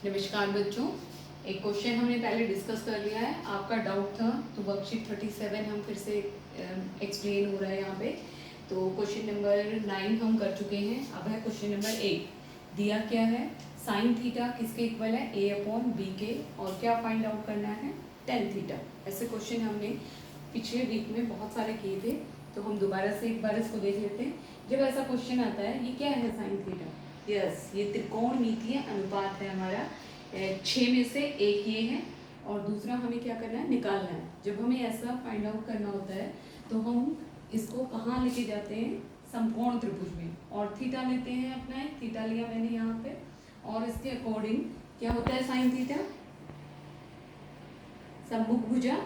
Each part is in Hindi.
नमस्कार बच्चों। एक क्वेश्चन हमने पहले डिस्कस कर लिया है, आपका डाउट था तो वर्कशीट 37 हम फिर से एक्सप्लेन हो रहा है यहाँ पे। तो क्वेश्चन नंबर 9 हम कर चुके हैं, अब है क्वेश्चन नंबर 8। दिया क्या है, साइन थीटा किसके इक्वल है, a अपॉन बी के, और क्या फाइंड आउट करना है, टेन थीटा। ऐसे क्वेश्चन हमने पिछले वीक में बहुत सारे किए थे, तो हम दोबारा से एक बार इसको देख लेते हैं। जब ऐसा क्वेश्चन आता है, ये क्या है साइन थीटा, यस ये त्रिकोणमितीय अनुपात है हमारा। 6 में से एक ये है और दूसरा हमें क्या करना है, निकालना है। जब हमें ऐसा फाइंड आउट करना होता है तो हम इसको कहाँ लेके जाते हैं, समकोण त्रिभुज में, और थीटा लेते हैं अपना, एक थीटा लिया मैंने यहाँ पे, और इसके अकॉर्डिंग क्या होता है साइन थीटा, सम्मुख भुजा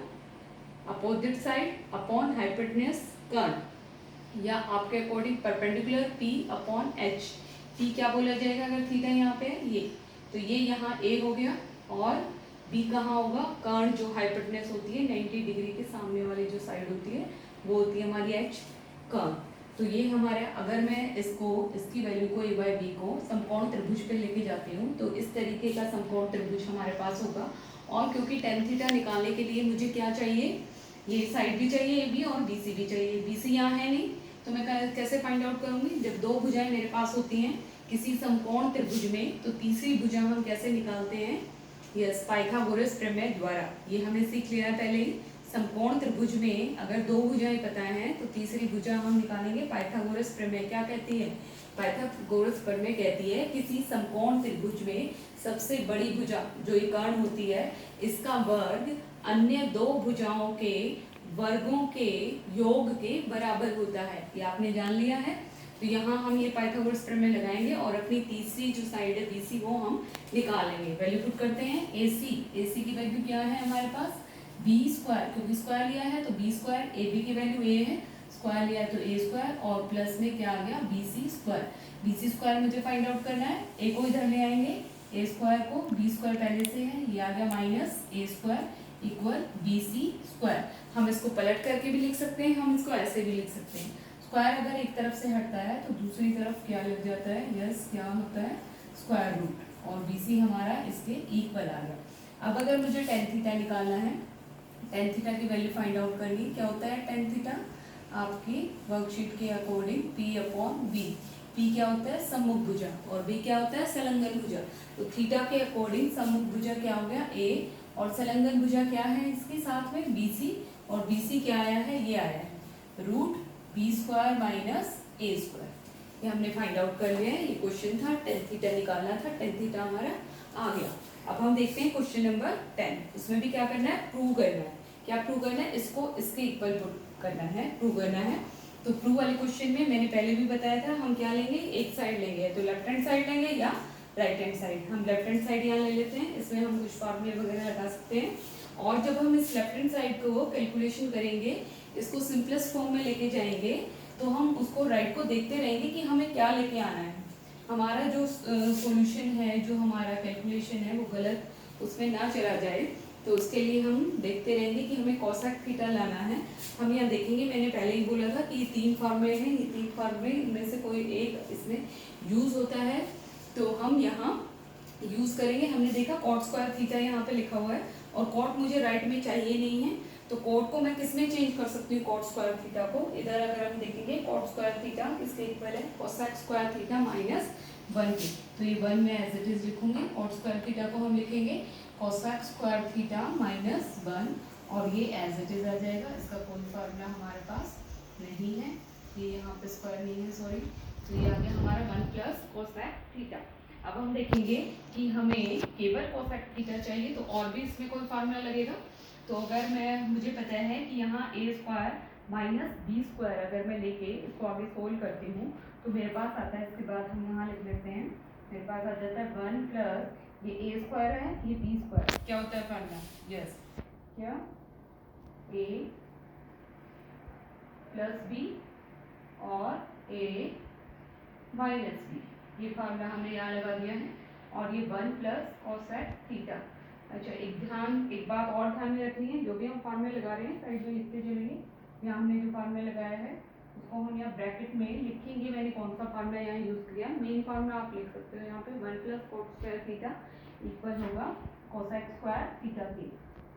अपोजिट साइड अपॉन हाइपोटेन्यूज कर्ण, या आपके according perpendicular P upon H। P क्या बोला जाएगा अगर थीटा यहाँ पे है, ये तो ये यहाँ A हो गया, और B कहाँ होगा, कर्ण जो हाइपोटेन्यूज होती है 90 डिग्री के सामने वाली जो साइड होती है वो होती है हमारी H कर्ण। तो ये हमारे, अगर मैं इसकी वैल्यू को A बाई B को समकोण त्रिभुज पे लेके जाती हूँ तो इस तरीके का समकोण त्रिभुज हमारे पास होगा। और क्योंकि टेन थीटा निकालने के लिए मुझे क्या चाहिए, ये साइड भी चाहिए AB और BC भी चाहिए। BC यहाँ है नहीं तो मैं कैसे फाइंड आउट करूंगी, जब दो भुजाएं मेरे पास होती हैं किसी समकोण त्रिभुज में तो तीसरी भुजा हम कैसे निकालते हैं, यस पाइथागोरस प्रमेय द्वारा। ये हमने सीख लिया पहले ही। समकोण त्रिभुज में अगर दो भुजाएं पता है तो तीसरी भुजा हम निकालेंगे। पाइथागोरस प्रमेय क्या कहती है, पाइथागोरस प्रमेय कहती है किसी समकोण त्रिभुज में सबसे बड़ी भुजा जो ये कर्ण होती है, इसका वर्ग अन्य दो भुजाओं के वर्गों के योग के बराबर होता है। ये आपने जान लिया है। तो यहाँ हम ये पाइथागोरस प्रमेय लगाएंगे और अपनी तीसरी जो साइड है BC वो हम निकालेंगे। वैल्यू पुट करते हैं। AC की वैल्यू क्या है हमारे पास, b स्क्वायर, क्योंकि स्क्वायर लिया है तो b स्क्वायर, AB की वैल्यू a है, स्क्वायर लिया है तो a स्क्वायर, और प्लस में क्या आ गया BC स्क्वायर। BC स्क्वायर मुझे फाइंड आउट करना है, a को इधर ले आएंगे, a स्क्वायर को, b स्क्वायर पहले से है, ये आ गया minus a square equal BC square. हम इसको पलट करके भी लिख सकते हैं, हम इसको ऐसे भी लिख सकते हैं। स्क्वायर अगर एक तरफ से हटता है तो दूसरी तरफ क्या लग जाता है, यस क्या होता है स्क्वायर रूट, और BC हमारा इसके इक्वल आ गया। अब अगर मुझे टेन थीटा निकालना है, टेन थीटा की वैल्यू फाइंड आउट करनी, क्या होता है टेन थीटा आपकी वर्कशीट के according P upon B। P क्या होता है सम्मुख भुजा और B क्या होता है संलग्न भुजा। तो थीटा के अकॉर्डिंग सम्मुख भुजा क्या हो गया A, और संलग्न भुजा क्या है इसके साथ में BC, और BC क्या आया है, ये आया है root B square minus A square. ये हमने फाइंड आउट कर लिया है। ये क्वेश्चन था, टेन थीटा निकालना था, टेन थीटा हमारा आ गया। अब हम देखते हैं क्वेश्चन नंबर 10। इसमें भी क्या करना है, प्रूव करना है। क्या प्रूव करना है, इसको इसके इक्वल करना है, प्रूव करना है। तो प्रूव वाले क्वेश्चन में मैंने पहले भी बताया था, हम क्या लेंगे, एक साइड लेंगे, तो लेफ्ट हैंड साइड लेंगे या राइट हैंड साइड। हम लेफ्ट हैंड साइड यहाँ ले लेते हैं, इसमें हम कुछ फॉर्मूले वगैरह लगा सकते हैं। और जब हम इस लेफ्ट हैंड साइड को कैलकुलेशन करेंगे, इसको सिंपलेस्ट फॉर्म में लेके जाएंगे, तो हम उसको राइट को देखते रहेंगे कि हमें क्या लेके आना है। हमारा जो सॉल्यूशन है, जो हमारा कैलकुलेशन है वो गलत उसमें ना चला जाए, तो उसके लिए हम देखते रहेंगे कि हमें कॉसेक थीटा लाना है। हम यहाँ देखेंगे, मैंने पहले ही बोला था कि ये तीन फॉर्मूले हैं, ये तीन फॉर्मूले इनमें से कोई एक इसमें यूज होता है, तो हम यहाँ यूज करेंगे। हमने देखा कॉट स्क्वायर थीटा यहाँ पे लिखा हुआ है, और कॉट मुझे राइट में चाहिए नहीं है, तो कॉट को मैं किस में चेंज कर सकती हूँ, कॉट स्क्वायर थीटा को। इधर अगर हम देखेंगे कॉट स्क्वायर थीटा किसके इक्वल है, कोसेक स्क्वायर थीटा माइनस 1 की, तो ये 1 में एज इट इज लिखूंगी। कॉट स्क्वायर थीटा को हम लिखेंगे कोसेक स्क्वायर थीटा माइनस 1, और ये एज इट इज आ जाएगा। इसका कोई फार्मूला हमारे पास नहीं है, ये यहाँ पे स्क्वायर नहीं है, सॉरी। तो ये आ गया हमारा 1 प्लस कोसेक थीटा। अब हम देखेंगे कि हमें केवल कोसेक थीटा चाहिए, तो और भी इसमें कोई फार्मूला लगेगा। तो अगर मुझे पता है कि यहाँ a square minus B square अगर मैं लेके इसको आगे सोल्व करती हूँ तो मेरे पास आता है, इसके बाद हम यहाँ लिख लेते हैं, मेरे पास आ जाता है 1 प्लस ये a स्क्वायर है, ये b स्क्वायर, क्या होता है फार्मूला, यस क्या a प्लस b और a माइनस b, ये फार्मूला हमने यहाँ लगा दिया है। और ये 1 प्लस कोसेक थीटा। अच्छा एक बात और ध्यान में रखनी है, जो भी हम फार्मूले लगा रहे हैं साइड में लिखते चलेंगे। यहाँ हमने जो फार्मूला लगाया है उसको हम यहाँ ब्रैकेट में लिखेंगे, मैंने कौन सा फार्मूला यहाँ यूज किया। मेन फार्मूला आप लिख सकते हो यहाँ पे 1 plus coat square theta, equal होगा कोसेक स्क्वायर थीटा के।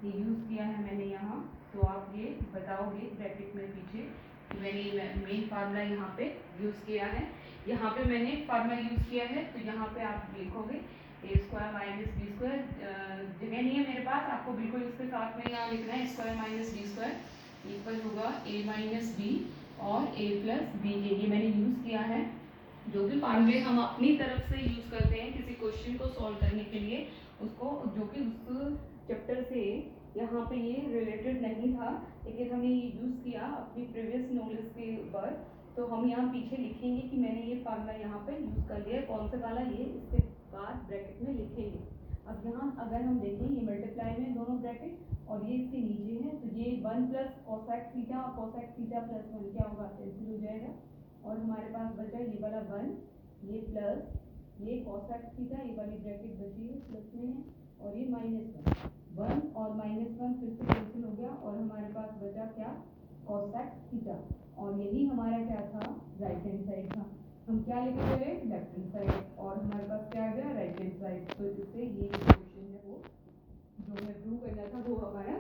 ये यूज़ किया है मैंने यहाँ, तो आप ये बताओगे ब्रैकेट में पीछे कि मैंने मेन फार्मूला यहाँ पे यूज़ किया है। यहाँ पे मैंने फार्मूला यूज़ किया है, तो यहाँ पे आप लिखोगे ए स्क्वायर माइनस बी स्क्वायर। जगह नहीं है मेरे पास, आपको बिल्कुल इसके साथ में यहाँ लिखना है square minus B square equal होगा ए माइनस बी और ए प्लस बी के। ये मैंने यूज़ किया है। जो भी फार्मूले हम अपनी तरफ से यूज़ करते हैं किसी क्वेश्चन को सॉल्व करने के लिए, उसको जो कि उस चैप्टर से यहाँ पे ये रिलेटेड नहीं था, लेकिन हमने ये यूज़ किया अपनी प्रीवियस नॉलेज के ऊपर, तो हम यहाँ पीछे लिखेंगे कि मैंने ये फार्मूला यहाँ पे यूज़ कर लिया है। कौन सा वाला, ये इसके बाद ब्रैकेट में लिखेंगे। अब यहाँ अगर हम देखें, ये मल्टीप्लाई में दोनों ब्रैकेट और ये इसके नीचे है, तो ये 1 प्लस कोसेक थीटा और कोसेक थीटा प्लस 1 क्या होगा, कैंसिल हो जाएगा और हमारे पास बचा ये वाला 1, ये प्लस ये कोसेक थीटा, ये वाली ब्रैकेट बची है प्लस में है, और ये माइनस 1 और माइनस 1 फिर से कैंसिल हो गया और हमारे पास बचा क्या, कोसेक थीटा। और यही हमारा क्या था, राइट हैंड साइड था। हम क्या लेके गए, लेफ्ट हैंड साइड, और हमारे पास क्या आ गया, राइट हैंड साइड। तो इससे ये इक्वेशन है वो जो हमें प्रूव करना था वो हमारा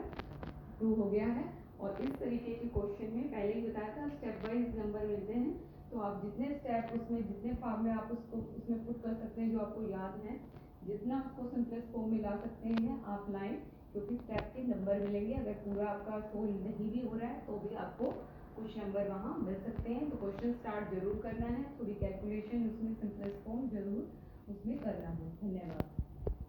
प्रूव हो गया है। और इस तरीके के क्वेश्चन में पहले ही बताया था स्टेप वाइज नंबर मिलते हैं, तो आप जितने स्टेप उसमें जितने फॉर्म में आप उसको उसमें पुट कर सकते हैं जो आपको याद है, जितना उसको सिंपलेस्ट फॉर्म में ला सकते हैं आप लाएं, क्योंकि स्टेप के नंबर मिलेंगे। अगर पूरा आपका शो नहीं भी हो रहा है तो भी आपको कुछ नंबर वहाँ मिल सकते हैं। तो क्वेश्चन स्टार्ट जरूर करना है, थोड़ी कैलकुलेशन उसमें सिंपलेस्ट फॉर्म जरूर उसमें करना है। धन्यवाद।